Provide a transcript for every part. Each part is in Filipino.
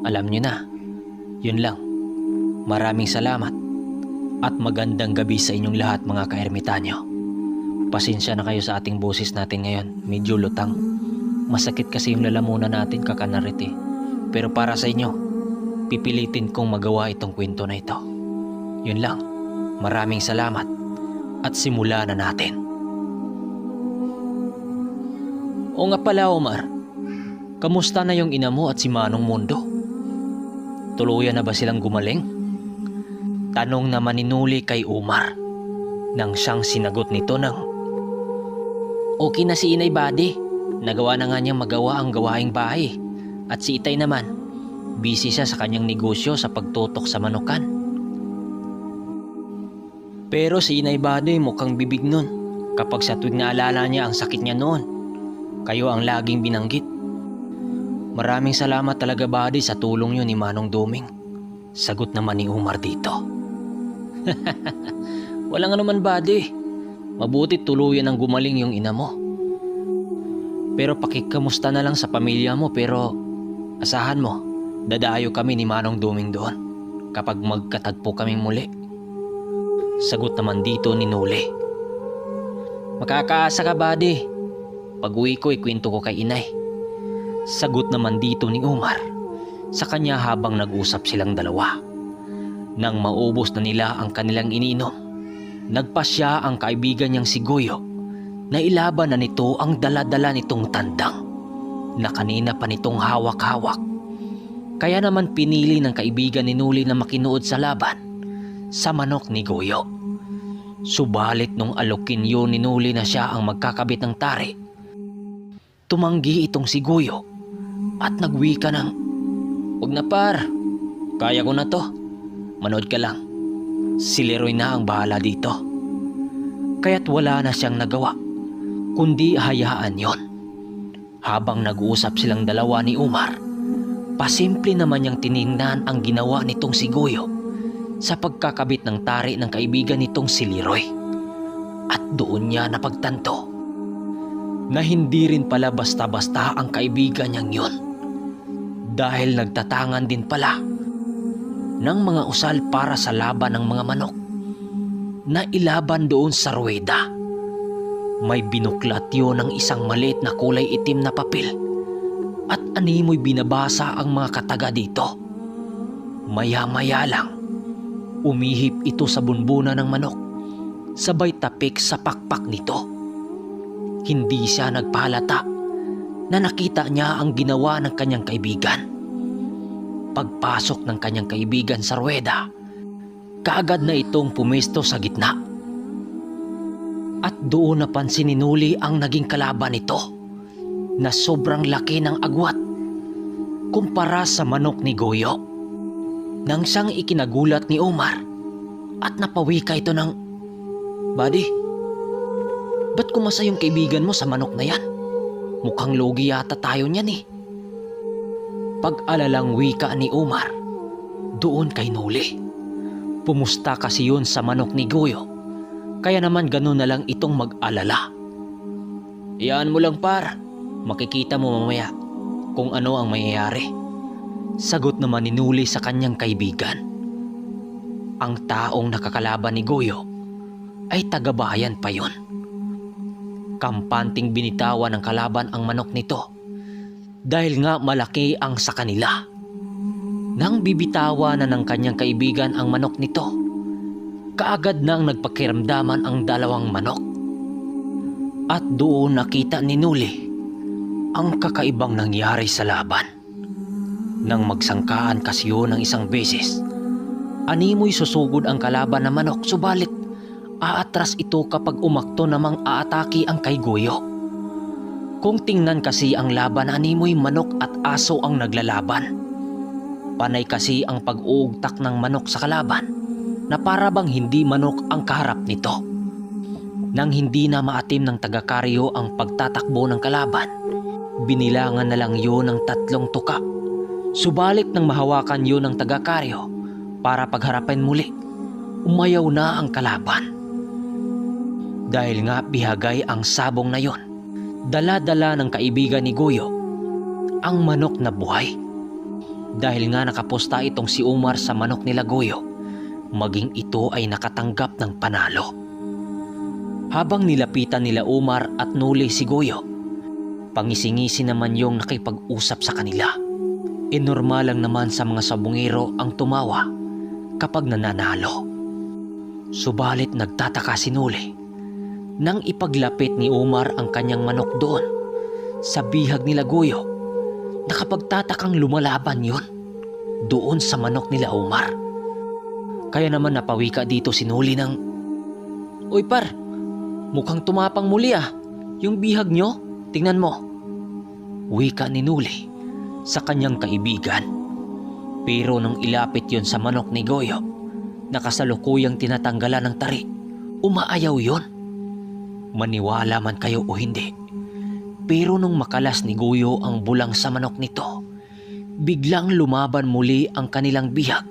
alam nyo na. Yun lang. Maraming salamat at magandang gabi sa inyong lahat mga ka-ermitanyo. Pasensya na kayo sa ating boses natin ngayon. Medyo lutang. Masakit kasi yung lalamunan natin kakanarit eh. Pero para sa inyo, pipilitin kong magawa itong kwento na ito. Yun lang. Maraming salamat at simula na natin. O nga pala Omar, kamusta na yung ina mo at si Manong Mundo? Tuluyan na ba silang gumaling? Tanong naman ni Nuli kay Omar nang siyang sinagot nito ng okay na si Inay Buddy. Nagawa na nga niyang magawa ang gawaing bahay. At si Itay naman, busy siya sa kanyang negosyo sa pagtutok sa manukan. Pero si Inay Buddy mukhang bibig nun kapag sa tuwing naalala niya ang sakit niya noon. Kayo ang laging binanggit. Maraming salamat talaga Buddy sa tulong niyo ni Manong Duming. Sagot naman ni Omar dito. Walang anuman Buddy. Mabuti tuluyan ang gumaling yung ina mo. Pero pakikamusta na lang sa pamilya mo pero asahan mo, dadayo kami ni Manong Duming doon kapag magkatagpo kaming muli. Sagot naman dito ni Nuli. Makakaasa ka Buddy. Pag-uwi ko ikwento ko kay Inay. Sagot naman dito ni Omar sa kanya habang nag-usap silang dalawa. Nang maubos na nila ang kanilang iniinom, nagpasya ang kaibigan niyang si Goyo na ilaban na nito ang dala-dala nitong tandang na kanina pa nitong hawak-hawak. Kaya naman pinili ng kaibigan ni Nuli na makinuod sa laban sa manok ni Goyo. Subalit nung alokin yun ni Nuli na siya ang magkakabit ng tari, tumanggi itong si Goyo at nagwika ng, "Huwag na par, kaya ko na to. Manood ka lang. Si Leroy na ang bahala dito." Kaya't wala na siyang nagawa, kundi hayaan yon. Habang nag-uusap silang dalawa ni Omar, pasimple naman niyang tiningnan ang ginawa nitong si Goyo sa pagkakabit ng tari ng kaibigan nitong si Leroy. At doon niya napagtanto na hindi rin pala basta-basta ang kaibigan niyang yun. Dahil nagtatangan din pala ng mga usal para sa laban ng mga manok na ilaban doon sa ruweda. May binuklat yun ng isang maliit na kulay itim na papel at animoy binabasa ang mga kataga dito. Maya-maya lang, umihip ito sa bunbuna ng manok, sabay tapik sa pakpak nito. Hindi siya nagpahalata na nakita niya ang ginawa ng kanyang kaibigan. Pagpasok ng kanyang kaibigan sa ruweda, kaagad na itong pumesto sa gitna. At doon napansin ni Nuli ang naging kalaban nito na sobrang laki ng agwat kumpara sa manok ni Goyo. Nang siyang ikinagulat ni Omar at napawika ito ng, "Buddy, ba't kumasa yung kaibigan mo sa manok na yan? Mukhang logi yata tayo niyan eh." Pag-alalang wika ni Omar doon kay Nuli. Pumusta kasi yun sa manok ni Goyo, kaya naman ganun na lang itong mag-alala. "Iyaan mo lang par, makikita mo mamaya kung ano ang mayayari." Sagot naman ni Nuli sa kanyang kaibigan. Ang taong nakakalaban ni Goyo ay taga-bayan pa yun. Kampanting binitawan ng kalaban ang manok nito dahil nga malaki ang sa kanila. Nang bibitawa na ng kanyang kaibigan ang manok nito, kaagad nang nagpakiramdaman ang dalawang manok. At doon nakita ni Nuli ang kakaibang nangyari sa laban. Nang magsangkaan kasi yun ng isang beses, animoy susugod ang kalaban na manok, subalit aatras ito kapag umakto namang aatake ang kay Goyo. Kung tingnan kasi ang laban, animoy manok at aso ang naglalaban. Panay kasi ang pag-uugtak ng manok sa kalaban na para bang hindi manok ang kaharap nito. Nang hindi na maatim ng taga-karyo ang pagtatakbo ng kalaban, binilangan na lang yun ng 3 tuka. Subalit nang mahawakan yun ng taga-karyo para pagharapin muli, umayaw na ang kalaban. Dahil nga bihagay ang sabong na yon, dala-dala ng kaibigan ni Goyo ang manok na buhay. Dahil nga nakaposta itong si Umar sa manok nila Goyo, maging ito ay nakatanggap ng panalo. Habang nilapitan nila Umar at Nuli si Goyo, pangisingisi naman yung nakipag-usap sa kanila. Normal lang naman sa mga sabungero ang tumawa kapag nananalo. Subalit nagtataka si Nuli nang ipaglapit ni Umar ang kanyang manok doon sa bihag nila Goyo, nakapagtatakang lumalaban yon doon sa manok nila Umar. Kaya naman napawi ka dito si Nuli ng, "Uy par, mukhang tumapang muli yung bihag nyo, tingnan mo." Wika ni Nuli sa kanyang kaibigan. Pero nung ilapit yon sa manok ni Goyo, nakasalukuyang tinatanggalan ng tari, umaayaw yon. Maniwala man kayo o hindi, pero nung makalas ni Goyo ang bulang sa manok nito, biglang lumaban muli ang kanilang bihag.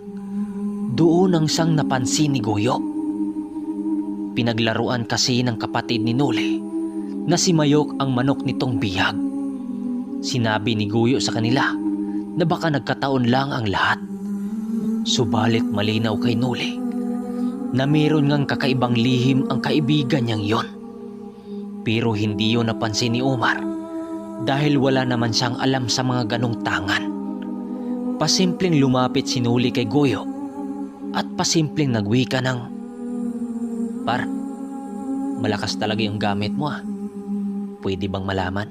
Doon ang sang napansin ni Goyo. Pinaglaruan kasi ng kapatid ni Nuli na si Mayok ang manok nitong bihag. Sinabi ni Goyo sa kanila na baka nagkataon lang ang lahat. Subalit malinaw kay Nuli na meron ngang kakaibang lihim ang kaibigan niyang yon. Pero hindi yun napansin ni Umar dahil wala naman siyang alam sa mga ganong tangan. Pasimpleng lumapit si Nuli kay Goyo at pasimpleng nagwika ng, "Par, malakas talaga yung gamit mo Pwede bang malaman?"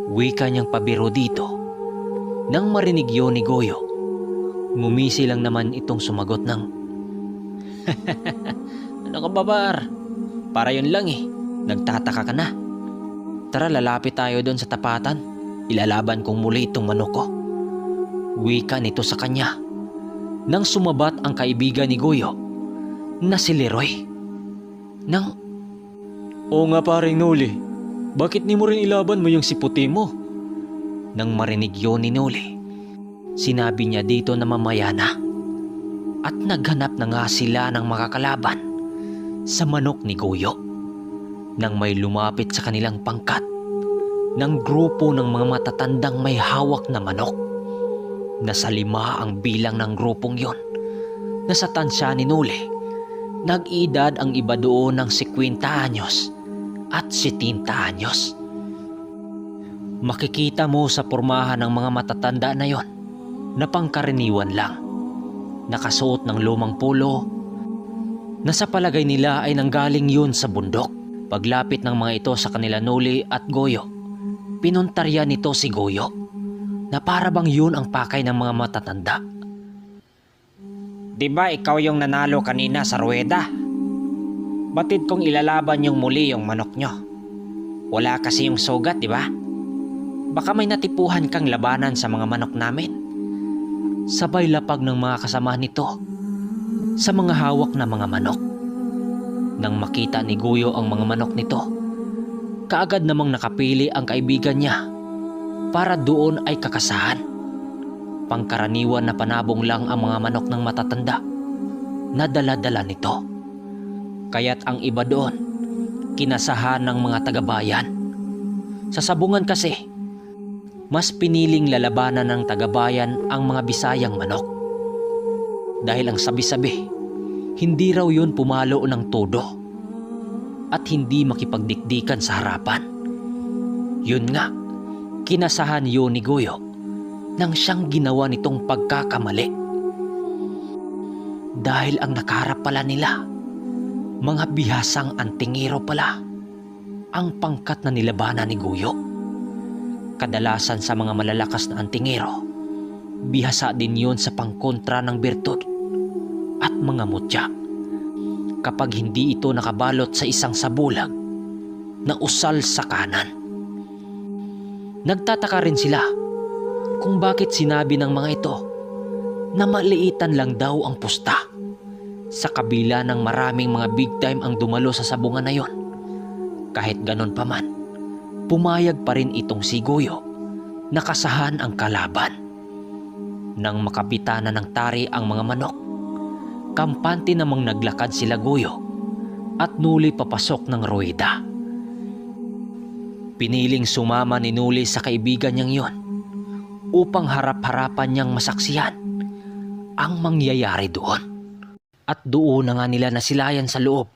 Wika niyang pabiro dito. Nang marinig yun ni Goyo, ngumisi lang naman itong sumagot ng, "Ano ka ba par? Para yun lang Nagtataka ka na. Tara, lalapit tayo doon sa tapatan. Ilalaban kong muli itong manok ko." Wika nito sa kanya nang sumabat ang kaibigan ni Goyo na si Leroy. Nang, "Oo nga paring Nuli, bakit ni mo rin ilaban mo yung si puti mo?" Nang marinig yun ni Nuli, sinabi niya dito na mamaya na. At naghanap na nga sila ng makakalaban sa manok ni Goyo. Nang may lumapit sa kanilang pangkat ng grupo ng mga matatandang may hawak na manok. Nasa 5 ang bilang ng grupong yon. Nasa tansya ni Nuli, nag-edad ang iba doon ng 50 anyos at 70 anyos. Makikita mo sa pormahan ng mga matatanda na yon na pangkaraniwan lang. Nakasuot ng lumang polo na sa palagay nila ay nanggaling yun sa bundok. Paglapit ng mga ito sa kanila Nuli at Goyo, pinuntarya nito si Goyo na para bang yun ang pakay ng mga matatanda. "Di ba ikaw yung nanalo kanina sa ruweda? Batid kong ilalaban yung muli yung manok nyo. Wala kasi yung sugat, di ba? Baka may natipuhan kang labanan sa mga manok namin." Sabay lapag ng mga kasama nito sa mga hawak na mga manok. Nang makita ni Goyo ang mga manok nito, kaagad namang nakapili ang kaibigan niya para doon ay kakasahan. Pangkaraniwan na panabong lang ang mga manok ng matatanda na dala-dala nito. Kaya't ang iba doon, kinasahan ng mga taga-bayan. Sa sabungan kasi, mas piniling lalabanan ng taga-bayan ang mga Bisayang manok. Dahil ang sabi-sabi, hindi raw yun pumalo ng todo at hindi makipagdikdikan sa harapan. Yun nga, kinasahan yun ni Goyo nang siyang ginawa nitong pagkakamali. Dahil ang nakaharap pala nila, mga bihasang antingero pala ang pangkat na nilabanan ni Goyo. Kadalasan sa mga malalakas na antingero, bihasa din yun sa pangkontra ng bertud at mga mutya kapag hindi ito nakabalot sa isang sabulag na usal sa kanan. Nagtataka rin sila kung bakit sinabi ng mga ito na maliitan lang daw ang pusta sa kabila ng maraming mga big time ang dumalo sa sabungan na yon. Kahit ganon pa man, pumayag pa rin itong si Goyo na kasahan ang kalaban. Nang makapitana ng tari ang mga manok, kampante namang naglakad sila Goyo at Nuli papasok ng ruweda. Piniling sumama ni Nuli sa kaibigan niyang yon upang harap-harapan niyang masaksihan ang mangyayari doon. At doon na nga nila nasilayan sa loob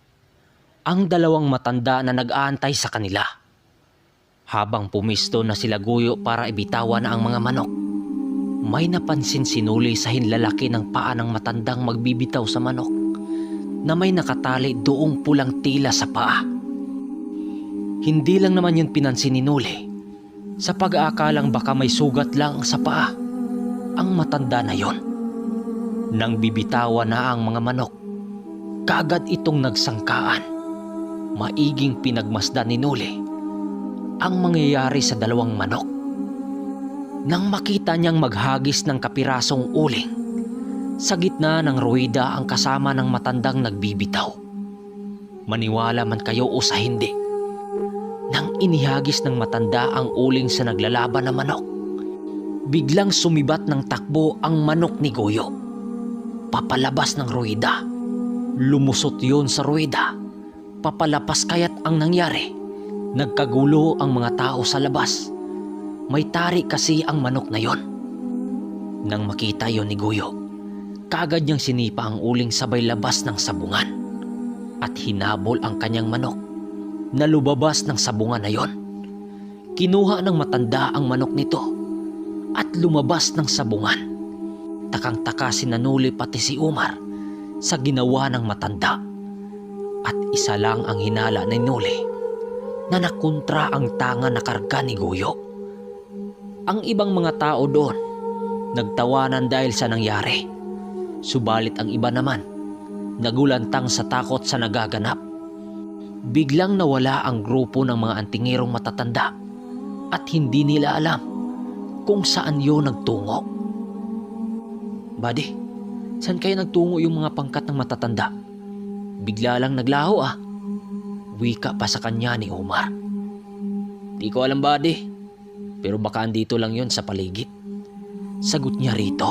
ang dalawang matanda na nag-aantay sa kanila. Habang pumisto na sila Guyo para ibitawan na ang mga manok, may napansin si Noli sa hinlalaki ng paa ng matandang magbibitaw sa manok na may nakatali doong pulang tila sa paa. Hindi lang naman yun pinansin ni Noli sa pag-aakalang baka may sugat lang sa paa ang matanda na yon. Nang bibitawan na ang mga manok, kaagad itong nagsangkaan. Maiging pinagmasdan ni Noli ang mangyayari sa dalawang manok. Nang makita niyang maghagis ng kapirasong uling, sa gitna ng ruwida ang kasama ng matandang nagbibitaw. Maniwala man kayo o sa hindi, nang inihagis ng matanda ang uling sa naglalaban na manok, biglang sumibat ng takbo ang manok ni Guyo. Papalabas ng ruwida. Lumusot yun sa ruwida. Papalapas kaya't ang nangyari, nagkagulo ang mga tao sa labas. May tari kasi ang manok na yon. Nang makita yon ni Guyo, kaagad niyang sinipa ang uling sabay labas ng sabungan at hinabol ang kanyang manok na lumabas ng sabungan na yon. Kinuha ng matanda ang manok nito at lumabas ng sabungan. Takang-taka si Noli pati si Umar sa ginawa ng matanda. At isa lang ang hinala ni Noli na nakontra ang tanga na karga ni Guyo. Ang ibang mga tao doon nagtawanan dahil sa nangyari. Subalit ang iba naman nagulantang sa takot sa nagaganap. Biglang nawala ang grupo ng mga antingirong matatanda at hindi nila alam kung saan yun nagtungo. Buddy, saan kayo nagtungo yung mga pangkat ng matatanda? Bigla lang naglaho Wika pa sa kanya ni Umar. Di ko alam, buddy. Pero baka andito lang yon sa paligid. Sagot niya rito.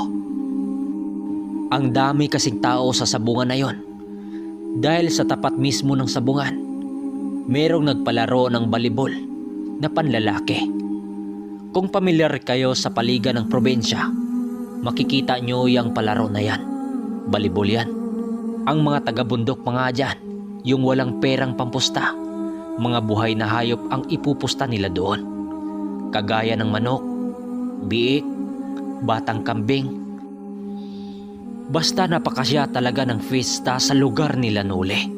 Ang dami kasing tao sa sabungan na yon. Dahil sa tapat mismo ng sabungan, merong nagpalaro ng balibol na panlalaki. Kung pamilyar kayo sa paligan ng probinsya, makikita nyo yung palaro na yan. Balibol yan. Ang mga taga-bundok mga dyan, yung walang perang pampusta, mga buhay na hayop ang ipupusta nila doon. Kagaya ng manok, biik, batang kambing. Basta napakasya talaga ng fiesta sa lugar nila Noli.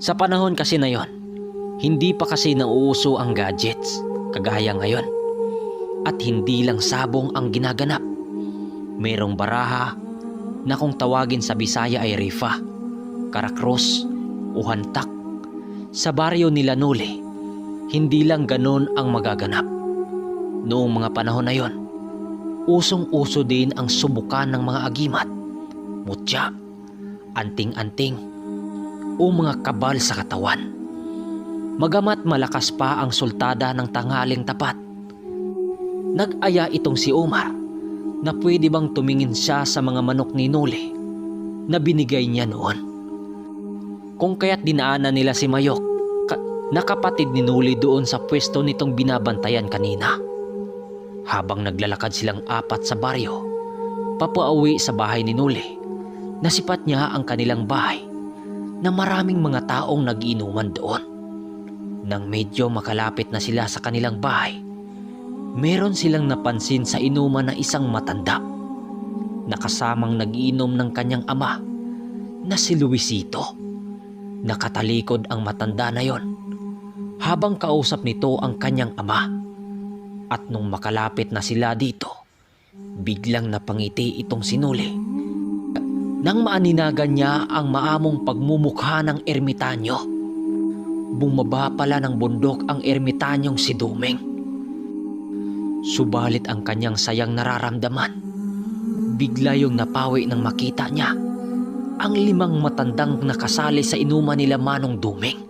Sa panahon kasi na yon, hindi pa kasi nauuso ang gadgets kagaya ngayon. At hindi lang sabong ang ginaganap. Merong baraha na kung tawagin sa Bisaya ay rifa, karakros o hantak. Sa baryo nila Noli, hindi lang ganon ang magaganap. Noong mga panahon na yon, usong-uso din ang subukan ng mga agimat, mutya, anting-anting, o mga kabal sa katawan. Magamat malakas pa ang sultada ng tanghaling tapat, nag-aya itong si Umar na pwede bang tumingin siya sa mga manok ni Noli na binigay niya noon. Kung kaya't dinaanan nila si Mayok na kapatid ni Noli doon sa pwesto nitong binabantayan kanina. Habang naglalakad silang apat sa baryo, papauwi sa bahay ni Noli, nasipat niya ang kanilang bahay na maraming mga taong nag-iinuman doon. Nang medyo makalapit na sila sa kanilang bahay, meron silang napansin sa inuman na isang matanda na kasamang nag-iinom ng kanyang ama na si Luisito. Nakatalikod ang matanda na yon habang kausap nito ang kanyang ama. At nung makalapit na sila dito, biglang napangiti itong si Noli nang maaninagan niya ang maamong pagmumukha ng ermitanyo. Bumaba pala ng bundok ang ermitanyong si Dumeng. Subalit ang kanyang sayang nararamdaman, bigla yung napawi nang makita niya ang 5 matandang nakasali sa inuman nila Manong Dumeng.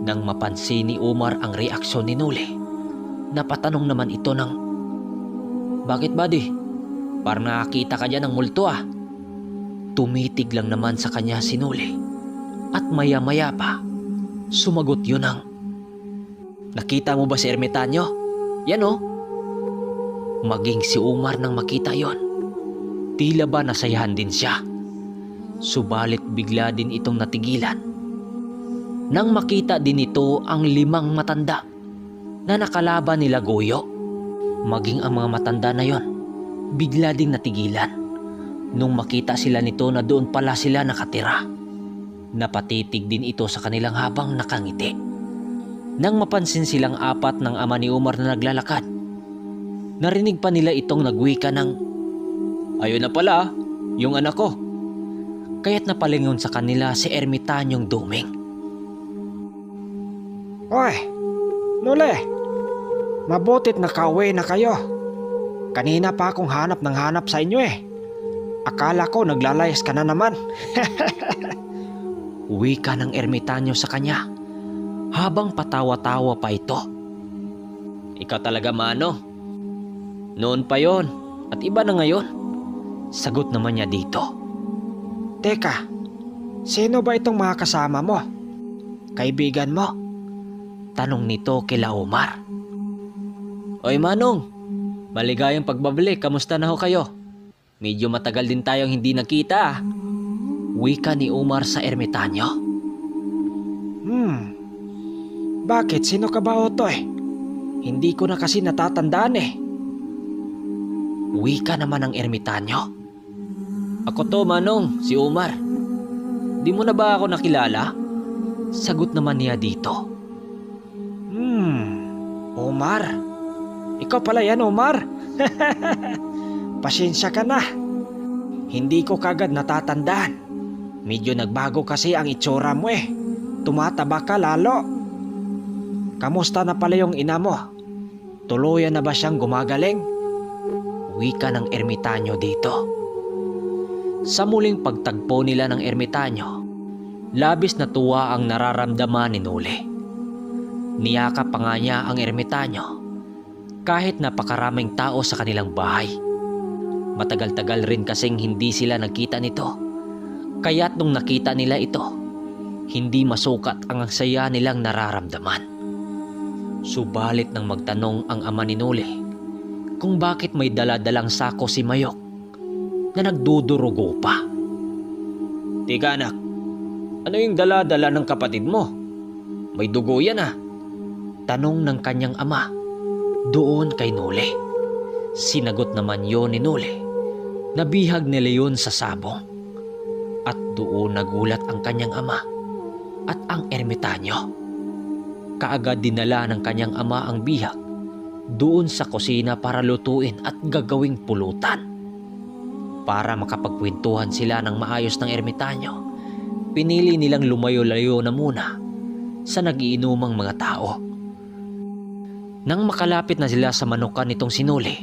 Nang mapansin ni Umar ang reaksyon ni Noli, napatanong naman ito ng, "Bakit, buddy? Parang nakakita ka dyan ng multo Tumitig lang naman sa kanya si Noli at maya-maya pa sumagot yun ng, "Nakita mo ba si ermitanyo? Yan Maging si Umar nang makita yon, tila ba nasayahan din siya. Subalit bigla din itong natigilan nang makita din ito ang 5 matanda na nakalaban nila Goyo. Maging ang mga matanda na yon bigla ding natigilan nung makita sila nito na doon pala sila nakatira. Napatitig din ito sa kanilang habang nakangiti. Nang mapansin silang 4 ng ama ni Umar na naglalakad, narinig pa nila itong nagwika ng, "Ayun na pala, yung anak ko." Kaya't napalingon sa kanila si Ermitanyong Duming. Oy, Nole, mabutit nakauwi na kayo. Kanina pa akong hanap ng hanap sa inyo eh. Akala ko naglalayas ka na naman. Wika ng Ermitanyo sa kanya habang patawa-tawa pa ito. "Ikaw talaga, Manong. Noon pa yon at iba na ngayon." Sagot naman niya dito. Teka, sino ba itong mga kasama mo? Kaibigan mo? Tanong nito kila Umar. "Oy Manong, maligayang pagbabalik, kamusta na ho kayo? Medyo matagal din tayong hindi nakita ah." Wika ni Umar sa Ermitanyo. Bakit? Sino ka ba, Otoy? Hindi ko na kasi natatandaan eh. Wika naman ng Ermitanyo. "Ako to, Manong, si Umar. Di mo na ba ako nakilala?" Sagot naman niya dito. Omar? Ikaw pala yan, Omar? Pasensya ka na. Hindi ko kagad natatandaan. Medyo nagbago kasi ang itsura mo eh. Tumataba ka lalo. Kamusta na pala yung ina mo? Tuluyan na ba siyang gumagaling? Wika ng Ermitanyo dito. Sa muling pagtagpo nila ng Ermitanyo, labis na tuwa ang nararamdaman ni Nole. Niyakap pa nga niya ang Ermitanyo kahit napakaraming tao sa kanilang bahay. Matagal-tagal rin kasing hindi sila nagkita nito. Kaya't nung nakita nila ito, hindi masukat ang saya nilang nararamdaman. Subalit nang magtanong ang ama ni Nole kung bakit may dala-dalang sako si Mayok na nagdudurugo pa. "Tika anak, ano yung dala-dala ng kapatid mo? May dugo yan ah." Tanong ng kanyang ama doon kay Nole. Sinagot naman yon ni Nole na bihag nila yun sa sabong. At doon nagulat ang kanyang ama at ang Ermitanyo. Kaagad dinala ng kanyang ama ang bihag doon sa kusina para lutuin at gagawing pulutan. Para makapagkwentuhan sila ng maayos ng Ermitanyo, pinili nilang lumayo-layo na muna sa nagiinumang mga tao. Nang makalapit na sila sa manukan nitong si Nole,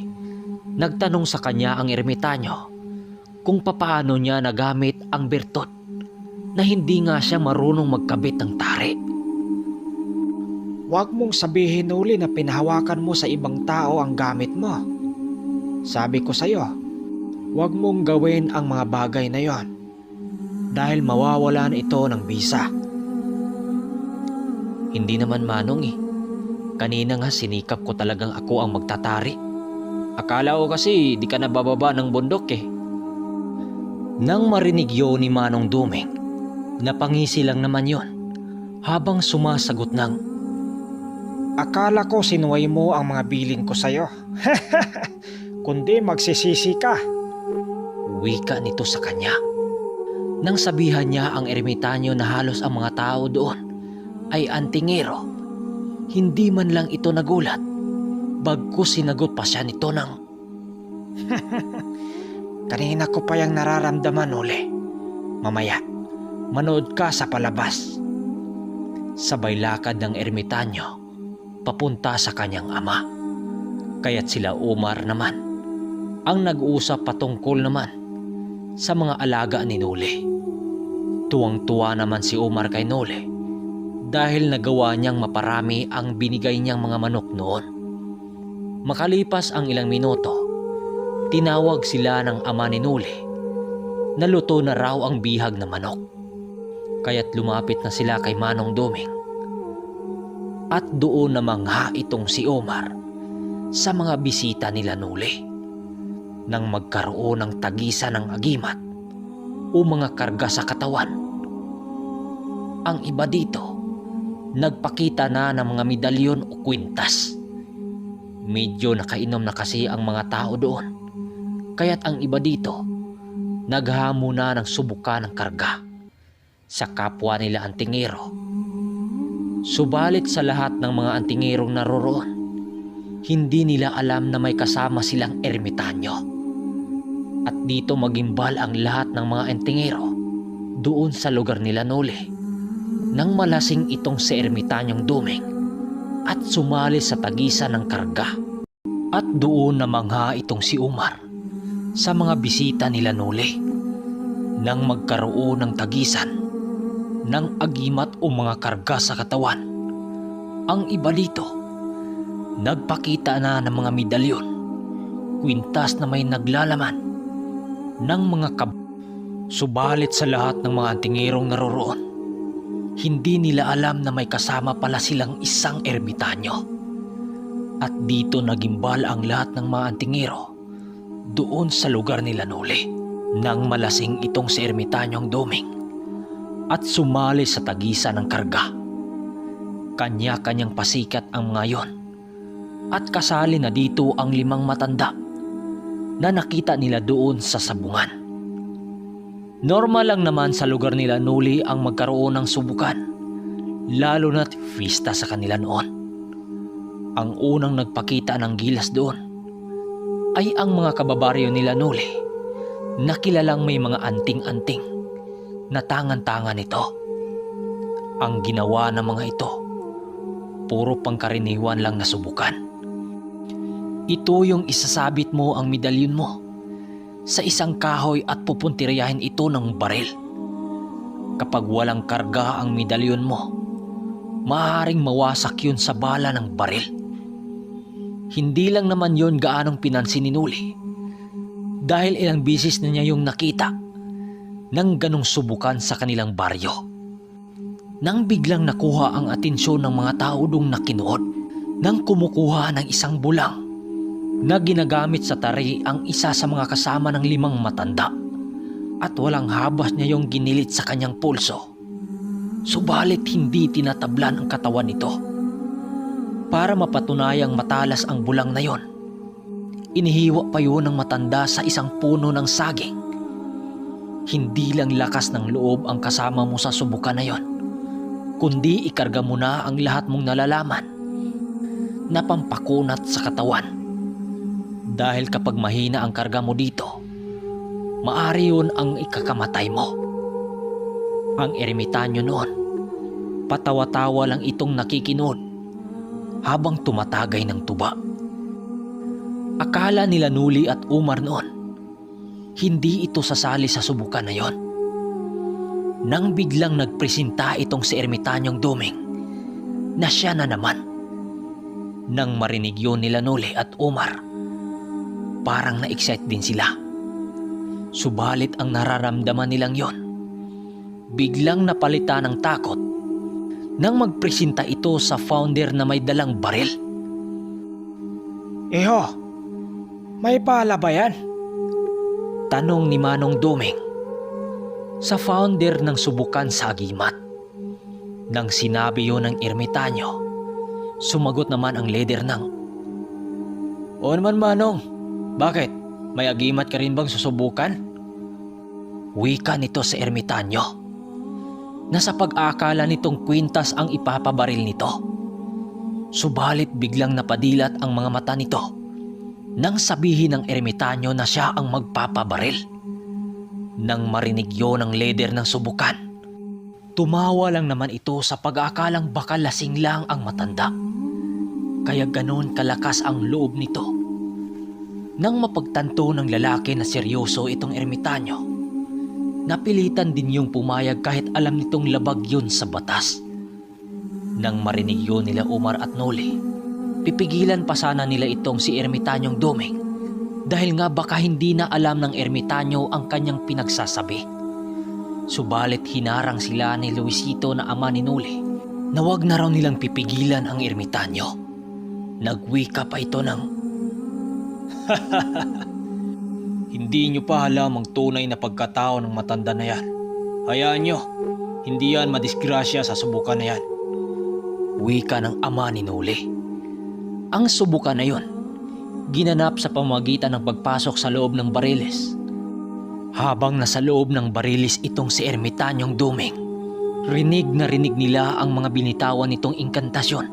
nagtanong sa kanya ang Ermitanyo kung papaano niya nagamit ang bertot na hindi nga siya marunong magkabit ng tari. Huwag mong sabihin, Nole, na pinahawakan mo sa ibang tao ang gamit mo. Sabi ko sa'yo, huwag mong gawin ang mga bagay na yon dahil mawawalan ito ng bisa. Hindi naman, Manong eh. Kanina nga sinikap ko talagang ako ang magtatari. Akala ko kasi di ka nabababa ng bundok eh. Nang marinig yun ni Manong Duming, napangisi lang naman yon habang sumasagot ng, Akala ko sinuway mo ang mga bilin ko sa'yo. Kundi magsisisi ka. Wika nito sa kanya. Nang sabihan niya ang Ermitanyo na halos ang mga tao doon ay antingero, hindi man lang ito nagulat. Bagkus sinagot pa siya nito ng, Kanina ko pa yung nararamdaman, Nole. Mamaya, manood ka sa palabas. Sabay lakad ng Ermitanyo papunta sa kanyang ama. Kaya't sila Umar naman ang nag-uusap patungkol naman sa mga alaga ni Nole. Tuwang-tuwa naman si Umar kay Nole dahil nagawa niyang maparami ang binigay niyang mga manok noon. Makalipas ang ilang minuto, tinawag sila ng ama ni Nole na luto na raw ang bihag na manok. Kaya't lumapit na sila kay Manong Duming. At doon namangha itong si Omar sa mga bisita nila Noli. Nang magkaroon ng tagisan ng agimat o mga karga sa katawan, ang iba dito nagpakita na ng mga medalyon o kwintas. Medyo nakainom na kasi ang mga tao doon, kaya't ang iba dito naghamo na ng subukan ng karga sa kapwa nila antingero. Subalit sa lahat ng mga antingerong naroroon, hindi nila alam na may kasama silang ermitanyo. At dito magimbal ang lahat ng mga antingero doon sa lugar nila Noli nang malasing itong si Ermitanyong Duming at sumali sa tagisan ng karga. At doon namangha itong si Umar sa mga bisita nila Noli nang magkaroon ng tagisan ng agimat o mga karga sa katawan. Ang iba dito nagpakita na ng mga medalyon, kwintas na may naglalaman ng mga Subalit sa lahat ng mga antingerong naroroon, hindi nila alam na may kasama pala silang isang ermitanyo. At dito nagimbal ang lahat ng mga antingero doon sa lugar nila Noli nang malasing itong si Ermitanyong Duming at sumali sa tagisan ng karga. Kanya-kanyang pasikat ang mga yon at kasali na dito ang 5 matanda na nakita nila doon sa sabungan. Normal lang naman sa lugar nila Noli ang magkaroon ng subukan, lalo na't fiesta sa kanila noon. Ang unang nagpakita ng gilas doon ay ang mga kababaryo nila Noli na kilalang may mga anting-anting na tangan-tangan ito. Ang ginawa ng mga ito, puro pangkaraniwan lang na subukan. Ito yung isasabit mo ang medalyon mo sa isang kahoy at pupuntiryahin ito ng baril. Kapag walang karga ang medalyon mo, maaaring mawasak yun sa bala ng baril. Hindi lang naman yon gaanong pinansin ni Noli dahil ilang bisis na niya yung nakita ng ganong subukan sa kanilang baryo. Nang biglang nakuha ang atensyon ng mga tao dong nakinood nang kumukuha ng isang bulang na ginagamit sa tari ang isa sa mga kasama ng 5 matanda at walang habas niya yung ginilit sa kanyang pulso. Subalit hindi tinatablan ang katawan nito. Para mapatunayang matalas ang bulang na yon, inihiwa pa yun ng matanda sa isang puno ng saging. Hindi lang lakas ng loob ang kasama mo sa subukan na yon, kundi ikarga mo na ang lahat mong nalalaman na pampakunat sa katawan. Dahil kapag mahina ang karga mo dito, maari yun ang ikakamatay mo. Ang ermitanyo noon, patawa-tawa lang itong nakikinood habang tumatagay ng tuba. Akala nila Noli at Umar noon, hindi ito sasali sa subukan na yon. Nang biglang nagpresenta itong si Ermitanyong Duming na siya na naman. Nang marinig yun nila Noli at Umar, parang na-excite din sila. Subalit ang nararamdaman nilang yon, biglang napalitan ng takot nang magpresenta ito sa founder na may dalang baril. Iho, may pala ba yan? Tanong ni Manong Duming sa founder ng subukan sa agimat. Nang sinabi yun ng ermitanyo, sumagot naman ang leader ng, "O naman Manong, bakit? May agimat ka rin bang susubukan?" Wika nito sa ermitanyo na sa pag-aakala nitong kwintas ang ipapabaril nito. Subalit biglang napadilat ang mga mata nito nang sabihin ng ermitanyo na siya ang magpapabaril. Nang marinig yun ng leader ng subukan, tumawa lang naman ito sa pag-aakalang baka lasing lang ang matanda. Kaya ganoon kalakas ang loob nito. Nang mapagtanto ng lalaki na seryoso itong ermitanyo, napilitan din yung pumayag kahit alam nitong labag yun sa batas. Nang marinig yun nila Umar at Noli, pipigilan pa sana nila itong si Ermitanyong Duming dahil nga baka hindi na alam ng ermitanyo ang kanyang pinagsasabi. Subalit hinarang sila ni Luisito na ama ni Noli na wag na raw nilang pipigilan ang ermitanyo. Nagwika pa ito ng, Hindi nyo pa alam ang tunay na pagkatao ng matanda na yan. Hayaan nyo, hindi yan madisgrasya sa subukan na yan. Wika ng ama ni Noli. Ang subukan na yon, ginanap sa pamamagitan ng pagpasok sa loob ng bariles. Habang nasa loob ng bariles itong si Ermitanyong Duming, rinig na rinig nila ang mga binitawan nitong inkantasyon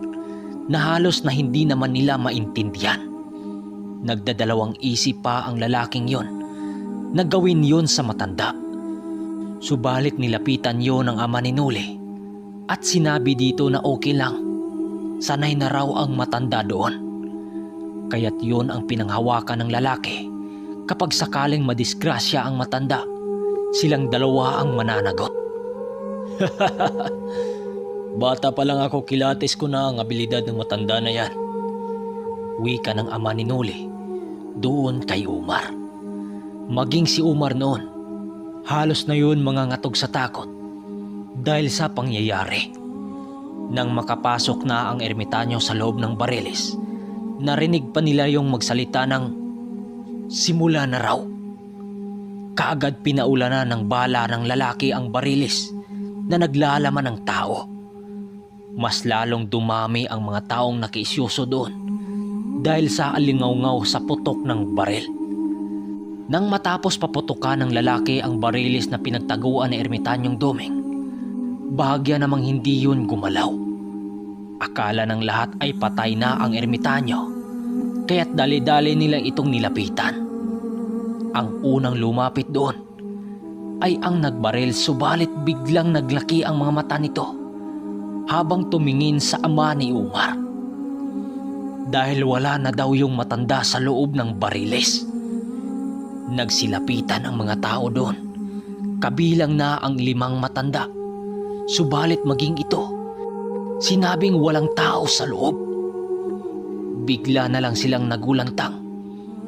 na halos na hindi naman nila maintindihan. Nagdadalawang isip pa ang lalaking yon na gawin yon sa matanda. Subalit nilapitan yon ng ama ni Noli at sinabi dito na okay lang. Sanay na raw ang matanda doon. Kaya't yun ang pinanghawakan ng lalaki kapag sakaling madisgrasya ang matanda. Silang dalawa ang mananagot. Bata pa lang ako, kilatis ko na ang abilidad ng matanda na yan. Wika ng ama ni Noli doon kay Umar. Maging si Umar noon, halos na yun mga ngatog sa takot dahil sa pangyayari. Nang makapasok na ang ermitanyo sa loob ng bariles, narinig pa nila yung magsalita ng simula na raw. Kaagad pinaulanan ng bala ng lalaki ang bariles na naglalaman ng tao. Mas lalong dumami ang mga taong nakiisyoso doon dahil sa alingaw-ngaw sa putok ng baril. Nang matapos paputukan ng lalaki ang bariles na pinagtaguan ni Ermitanyong Duming, bahagya namang hindi yun gumalaw. Akala ng lahat ay patay na ang ermitanyo, kaya't dali-dali nila itong nilapitan. Ang unang lumapit doon ay ang nagbaril, subalit biglang naglaki ang mga mata nito habang tumingin sa ama ni Umar. Dahil wala na daw yung matanda sa loob ng bariles. Nagsilapitan ang mga tao doon, kabilang na ang 5 matanda. Subalit maging ito, sinabing walang tao sa loob. Bigla na lang silang nagulantang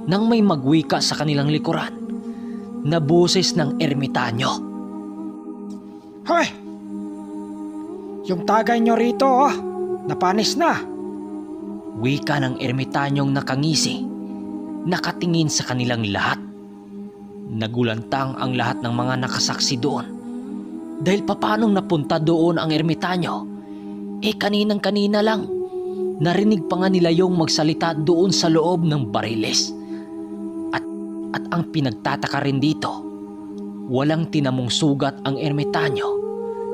nang may magwika sa kanilang likuran na boses ng ermitanyo. Hoy! Yung tagay nyo rito, napanis na. Wika ng ermitanyong nakangisi, nakatingin sa kanilang lahat. Nagulantang ang lahat ng mga nakasaksi doon. Dahil papanong napunta doon ang ermitanyo, kaninang-kanina lang, narinig pa nga nila yung magsalita doon sa loob ng bariles. At ang pinagtataka rin dito, walang tinamong sugat ang ermitanyo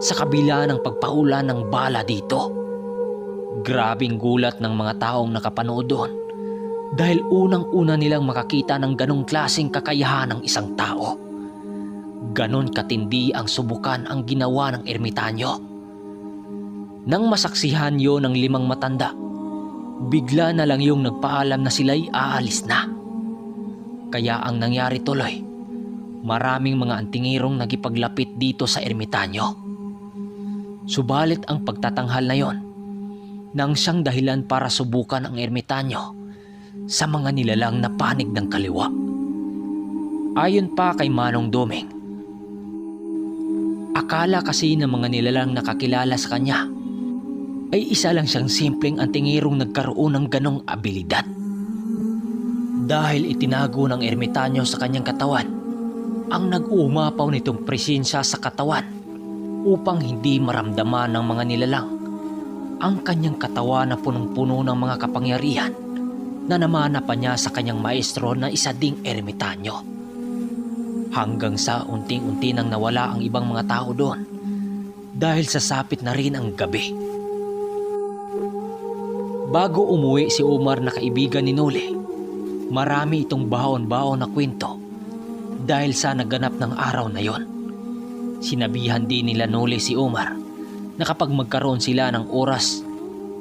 sa kabila ng pagpaula ng bala dito. Grabing gulat ng mga taong nakapanood doon dahil unang-una nilang makakita ng ganong klaseng kakayahan ng isang tao. Ganon katindi ang subukan ang ginawa ng ermitanyo. Nang masaksihan yon ng 5 matanda, bigla na lang yung nagpaalam na sila'y aalis na. Kaya ang nangyari tuloy, maraming mga antingirong nagipaglapit dito sa ermitanyo. Subalit ang pagtatanghal na yon, nang siyang dahilan para subukan ang ermitanyo sa mga nilalang na panig ng kaliwa. Ayon pa kay Manong Duming, akala kasi ng mga nilalang nakakilala sa kanya ay isa lang siyang simpleng antingirong nagkaroon ng ganong abilidad. Dahil itinago ng ermitanyo sa kanyang katawan ang nag-uumapaw nitong presensya sa katawan upang hindi maramdaman ng mga nilalang ang kanyang katawan na punong-puno ng mga kapangyarihan na namana pa niya sa kanyang maestro na isa ding ermitanyo. Hanggang sa unting-unti nang nawala ang ibang mga tao doon dahil sasapit na rin ang gabi. Bago umuwi si Umar na kaibigan ni Noli, marami itong baon-baon na kwento dahil sa naganap ng araw na yon. Sinabihan din nila Noli si Umar na kapag magkaroon sila ng oras,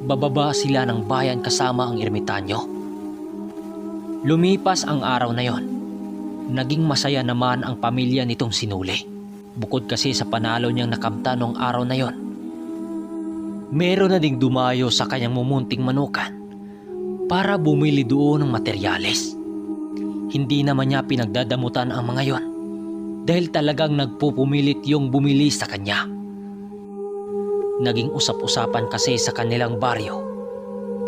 bababa sila ng bayan kasama ang ermitanyo. Lumipas ang araw na yon. Naging masaya naman ang pamilya nitong si Noli. Bukod kasi sa panalo niyang nakamta noong araw na yon, meron na ding dumayo sa kanyang mumunting manukan para bumili doon ng materyales. Hindi naman niya pinagdadamutan ang mga yon dahil talagang nagpupumilit yung bumili sa kanya. Naging usap-usapan kasi sa kanilang baryo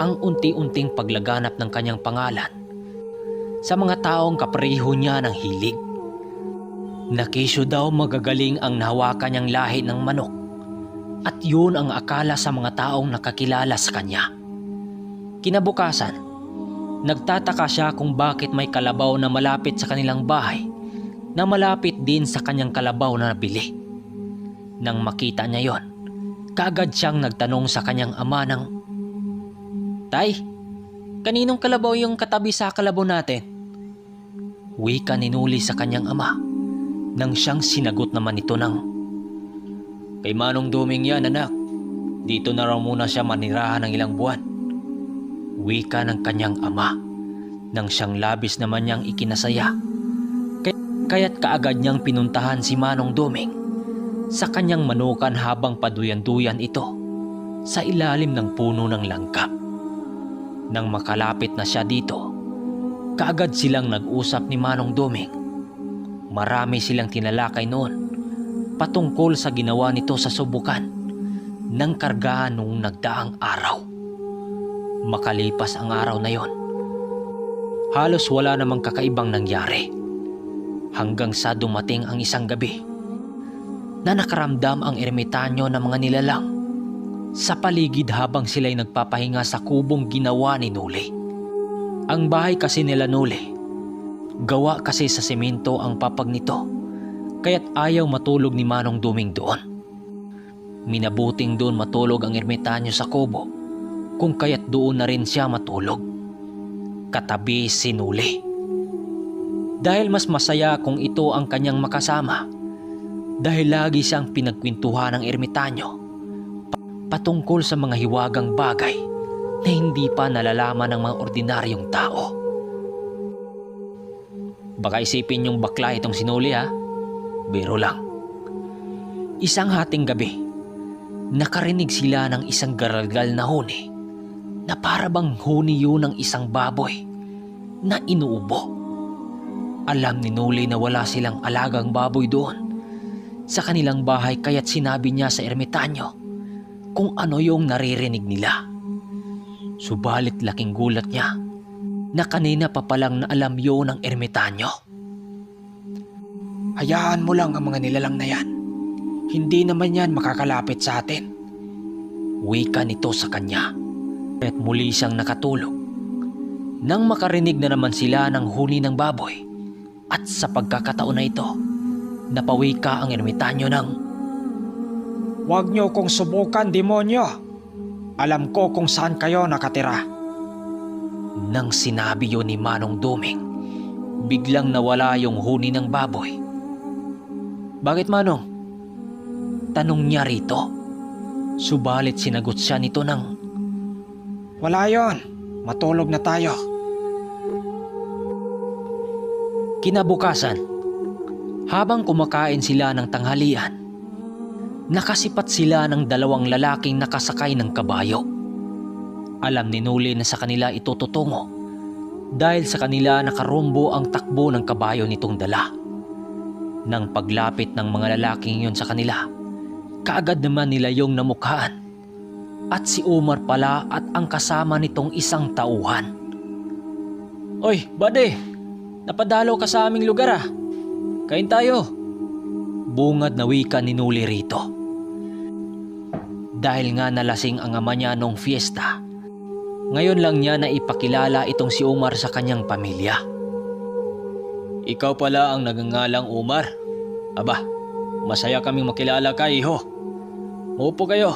ang unti-unting paglaganap ng kanyang pangalan sa mga taong kapareho niya ng hilig. Nakisyo daw magagaling ang nahawakan niyang lahi ng manok at yun ang akala sa mga taong nakakilala sa kanya. Kinabukasan, nagtataka siya kung bakit may kalabaw na malapit sa kanilang bahay na malapit din sa kanyang kalabaw na nabili. Nang makita niya yon, kaagad siyang nagtanong sa kanyang ama ng, "Tay, kaninong kalabaw yung katabi sa kalabaw natin?" Wika ni Nuli sa kanyang ama nang siyang sinagot naman ito ng, "Kay Manong Duming yan, anak. Dito na raw muna siya manirahan ng ilang buwan." Wika ng kanyang ama nang siyang labis naman niyang ikinasaya. Kaya't kaagad niyang pinuntahan si Manong Duming sa kanyang manukan habang paduyan-duyan ito sa ilalim ng puno ng langka. Nang makalapit na siya dito, kaagad silang nag-usap ni Manong Duming. Marami silang tinalakay noon patungkol sa ginawa nito sa subukan ng kargahan noong nagdaang araw. Makalipas ang araw na yon, halos wala namang kakaibang nangyari hanggang sa dumating ang isang gabi na nakaramdam ang ermitanyo ng mga nilalang sa paligid habang sila'y nagpapahinga sa kubong ginawa ni Nuli. Ang bahay kasi nila Nuli, gawa kasi sa semento ang papag nito, kaya't ayaw matulog ni Manong Duming doon. Minabuting doon matulog ang ermitanyo sa kubo, kung kaya't doon na rin siya matulog, katabi si Nuli. Dahil mas masaya kung ito ang kanyang makasama, dahil lagi siyang pinagkwentuhan ng ermitanyo patungkol sa mga hiwagang bagay na hindi pa nalalaman ng mga ordinaryong tao. Baka isipin yung bakla itong si Nuli, ha? Biro lang. Isang hating gabi, nakarinig sila ng isang garalgal na huni na para bang huni yun ng isang baboy na inuubo. Alam ni Nuli na wala silang alagang baboy doon sa kanilang bahay, kaya't sinabi niya sa ermitanyo kung ano yung naririnig nila. Subalit laking gulat niya na kanina pa palang na alam yun ng ermitanyo. Hayaan mo lang ang mga nilalang na yan. Hindi naman yan makakalapit sa atin. Wika nito sa kanya at muli siyang nakatulog. Nang makarinig na naman sila ng huni ng baboy at sa pagkakataon na ito, napawika ang ermitanyo ng, "Huwag niyo kong subukan, demonyo. Alam ko kung saan kayo nakatira." Nang sinabi yun ni Manong Duming, biglang nawala yung huni ng baboy. "Bakit, Manong?" tanong niya rito. Subalit sinagot siya nito ng, "Wala yon. Matulog na tayo." Kinabukasan, habang kumakain sila ng tanghalian, nakasipat sila ng dalawang lalaking nakasakay ng kabayo. Alam ni Nuli na sa kanila ito tutungo dahil sa kanila nakarumbo ang takbo ng kabayo nitong dala. Nang paglapit ng mga lalaking yun sa kanila, kaagad naman nila yung namukhaan. At si Umar pala at ang kasama nitong isang tauhan. "Oy, buddy! Napadalo ka sa aming lugar, ah. Kain tayo." Bungad na wika ni Nuli rito. Dahil nga nalasing ang ama niya nung fiesta, ngayon lang niya na ipakilala itong si Umar sa kanyang pamilya. "Ikaw pala ang nagngangalang Umar. Aba, masaya kaming makilala ka, iho. Muupo kayo.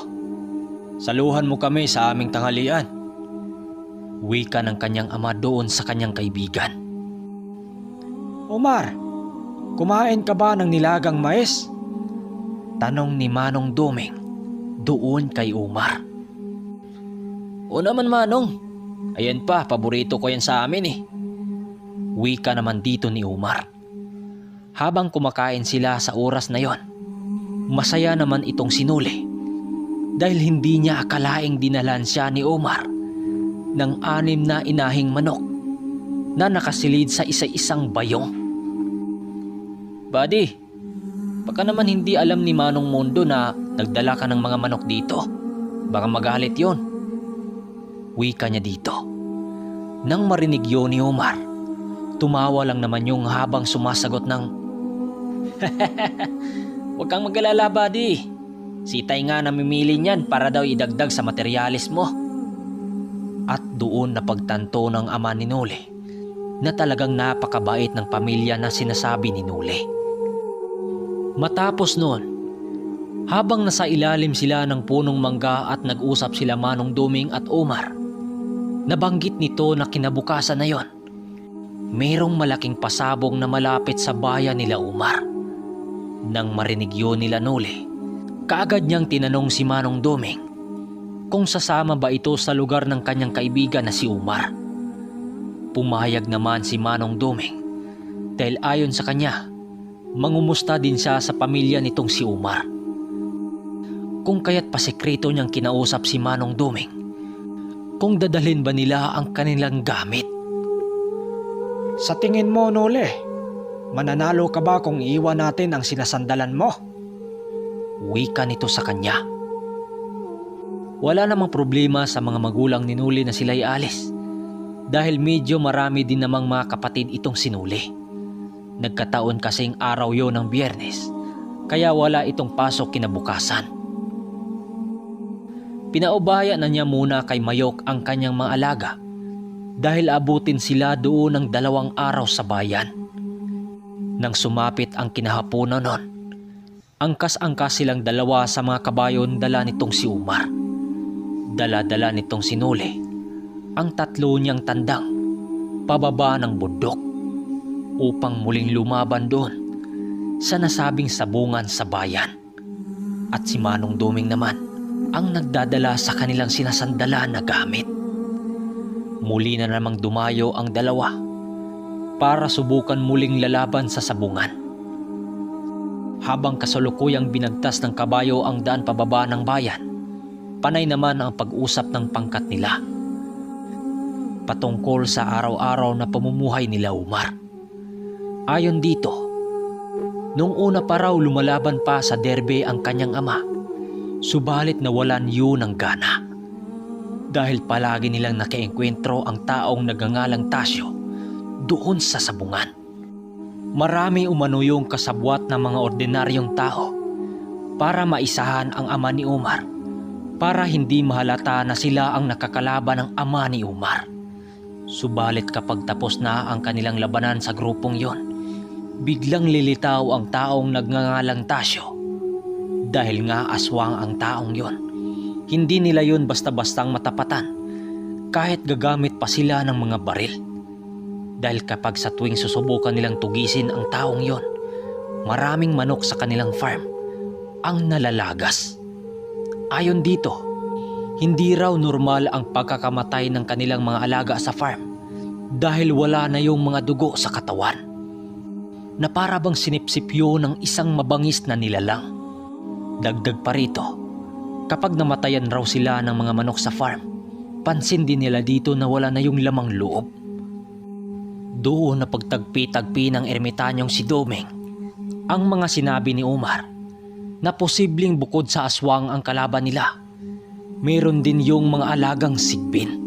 Saluhan mo kami sa aming tanghalian." Wika ng kanyang ama doon sa kanyang kaibigan. "Umar, kumain ka ba ng nilagang mais?" tanong ni Manong Duming doon kay Umar. "O naman, Manong. Ayan pa, paborito ko yan sa amin eh." Wika naman dito ni Umar. Habang kumakain sila sa oras na yon, masaya naman itong si Nuli dahil hindi niya akalaing dinalan siya ni Umar ng 6 na inahing manok na nakasilid sa isa-isang bayong. "Buddy, baka naman hindi alam ni Manong Mundo na nagdala ka ng mga manok dito. Baka magalit yon." Wika niya dito. Nang marinig yun ni Umar, Tumawa lang naman yung habang sumasagot ng, "Huwag kang mag-alala, buddy. Si Tay nga namimili niyan para daw idagdag sa materialis mo." At doon napagtanto ng ama ni Noli na talagang napakabait ng pamilya na sinasabi ni Noli. Matapos noon, habang nasa ilalim sila ng punong mangga at nag-usap sila Manong Duming at Omar, nabanggit nito na kinabukasan na yon, mayroong malaking pasabong na malapit sa bayan nila Omar. Nang marinig yun nila Noli, kaagad niyang tinanong si Manong Duming kung sasama ba ito sa lugar ng kanyang kaibigan na si Omar. Pumayag naman si Manong Duming dahil ayon sa kanya, mangumusta din siya sa pamilya nitong si Omar. Kung kaya't pasekreto niyang kinausap si Manong Duming kung dadalhin ba nila ang kanilang gamit. Sa tingin mo, Noli, mananalo ka ba kung iiwan natin ang sinasandalan mo? Wika nito sa kanya. Wala namang problema sa mga magulang ni Noli na sila'y alis dahil medyo marami din namang mga kapatid itong si Noli. Nagkataon kasing araw yon ng Biyernes kaya wala itong pasok kinabukasan. Pinaubaya na niya muna kay Mayok ang kanyang mga alaga dahil abutin sila doon ng 2 araw sa bayan. Nang sumapit ang kinahaponan nun, angkas-angkas silang 2 sa mga kabayon dala nitong si Omar. Dala-dala nitong si Noli ang 3 niyang tandang pababa ng bundok upang muling lumaban doon sa nasabing sabungan sa bayan. At si Manong Duming naman ang nagdadala sa kanilang sinasandala na gamit. Muli na namang dumayo ang 2 para subukan muling lalaban sa sabungan. Habang kasalukuyang binagtas ng kabayo ang daan pababa ng bayan, panay naman ang pag-usap ng pangkat nila patungkol sa araw-araw na pamumuhay nila Omar. Ayon dito, nung una pa raw lumalaban pa sa derby ang kanyang ama, subalit nawalan yun ng gana dahil palagi nilang nakiengkwentro ang taong nagangalang Tasyo doon sa sabungan. Marami umano yung kasabwat ng mga ordinaryong tao para maisahan ang ama ni Omar para hindi mahalata na sila ang nakakalaban ng ama ni Omar. Subalit kapag tapos na ang kanilang labanan sa grupong yon, biglang lilitaw ang taong nagngangalang Tasyo. Dahil nga aswang ang taong yon, hindi nila yon basta-bastang matapatan kahit gagamit pa sila ng mga baril. Dahil kapag sa tuwing susubukan nilang tugisin ang taong yon, maraming manok sa kanilang farm ang nalalagas. Ayon dito, hindi raw normal ang pagkakamatay ng kanilang mga alaga sa farm dahil wala na yung mga dugo sa katawan na para bang sinipsipyo ng isang mabangis na nilalang. Dagdag pa rito, kapag namatayan raw sila ng mga manok sa farm, pansin din nila dito na wala na yung lamang loob. Doon na pagtagpi-tagpi ng ermitanyong si Duming ang mga sinabi ni Omar na posibleng bukod sa aswang ang kalaban nila, meron din yung mga alagang sigbin.